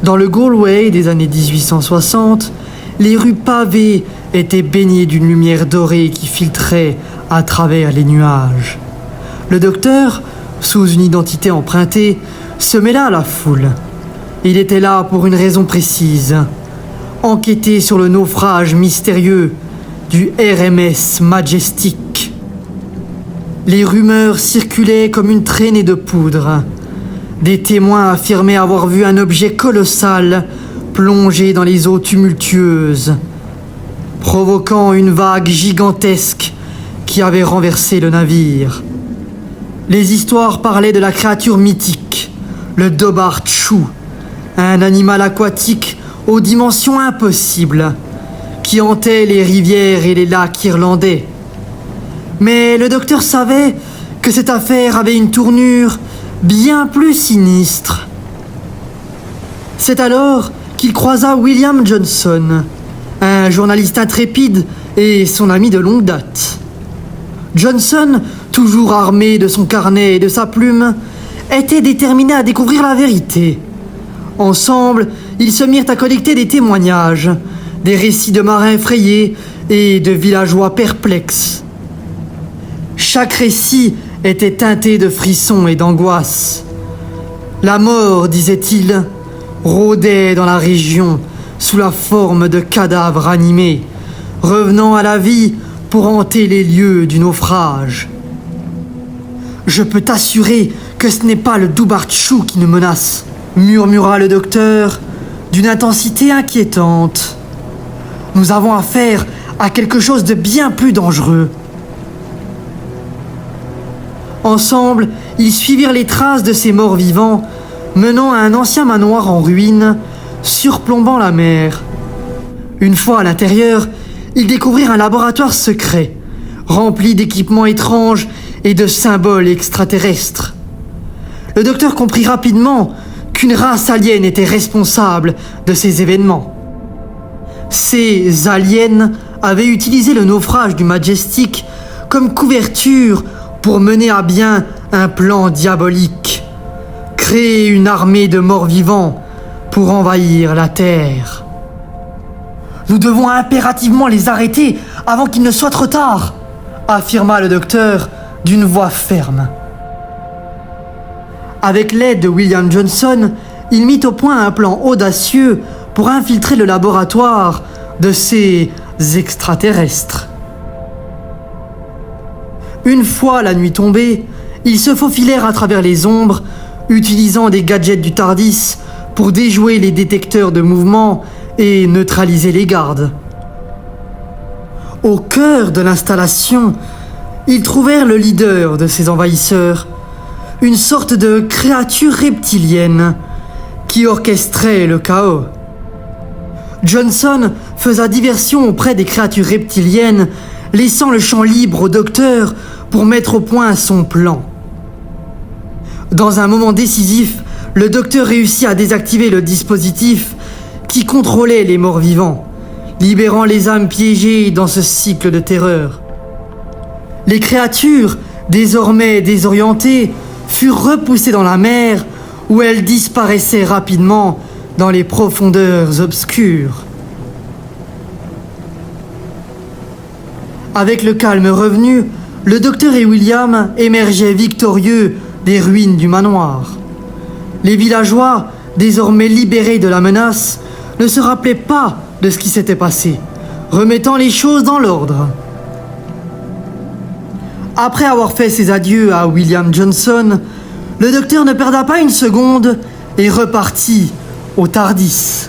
Dans le Galway des années 1860, les rues pavées étaient baignées d'une lumière dorée qui filtrait à travers les nuages. Le docteur, sous une identité empruntée, se mêla à la foule. Il était là pour une raison précise: enquêter sur le naufrage mystérieux du RMS Majestic. Les rumeurs circulaient comme une traînée de poudre. Des témoins affirmaient avoir vu un objet colossal plongé dans les eaux tumultueuses, provoquant une vague gigantesque qui avait renversé le navire. Les histoires parlaient de la créature mythique, le Dobart Chou, un animal aquatique aux dimensions impossibles, qui hantait les rivières et les lacs irlandais. Mais le docteur savait que cette affaire avait une tournure bien plus sinistre. C'est alors qu'il croisa William Johnson, un journaliste intrépide et son ami de longue date. Johnson, toujours armé de son carnet et de sa plume, était déterminé à découvrir la vérité. Ensemble, ils se mirent à collecter des témoignages, des récits de marins effrayés et de villageois perplexes. Chaque récit était teinté de frissons et d'angoisse. La mort, disait-il, rôdait dans la région sous la forme de cadavres animés, revenant à la vie pour hanter les lieux du naufrage. « Je peux t'assurer que ce n'est pas le Dobart Chou qui nous menace, » murmura le docteur d'une intensité inquiétante. « Nous avons affaire à quelque chose de bien plus dangereux. » Ensemble, ils suivirent les traces de ces morts vivants, menant à un ancien manoir en ruine, surplombant la mer. Une fois à l'intérieur, ils découvrirent un laboratoire secret, rempli d'équipements étranges et de symboles extraterrestres. Le docteur comprit rapidement qu'une race alien était responsable de ces événements. Ces aliens avaient utilisé le naufrage du Majestic comme couverture pour mener à bien un plan diabolique, créer une armée de morts-vivants pour envahir la Terre. « Nous devons impérativement les arrêter avant qu'il ne soit trop tard », affirma le docteur d'une voix ferme. Avec l'aide de William Johnson, il mit au point un plan audacieux pour infiltrer le laboratoire de ces extraterrestres. Une fois la nuit tombée, ils se faufilèrent à travers les ombres, utilisant des gadgets du TARDIS pour déjouer les détecteurs de mouvement et neutraliser les gardes. Au cœur de l'installation, ils trouvèrent le leader de ces envahisseurs, une sorte de créature reptilienne qui orchestrait le chaos. Johnson faisait diversion auprès des créatures reptiliennes, laissant le champ libre au docteur pour mettre au point son plan. Dans un moment décisif, le docteur réussit à désactiver le dispositif qui contrôlait les morts-vivants, libérant les âmes piégées dans ce cycle de terreur. Les créatures, désormais désorientées, furent repoussées dans la mer où elles disparaissaient rapidement dans les profondeurs obscures. Avec le calme revenu, le docteur et William émergeaient victorieux des ruines du manoir. Les villageois, désormais libérés de la menace, ne se rappelaient pas de ce qui s'était passé, remettant les choses dans l'ordre. Après avoir fait ses adieux à William Johnson, le docteur ne perda pas une seconde et repartit au TARDIS.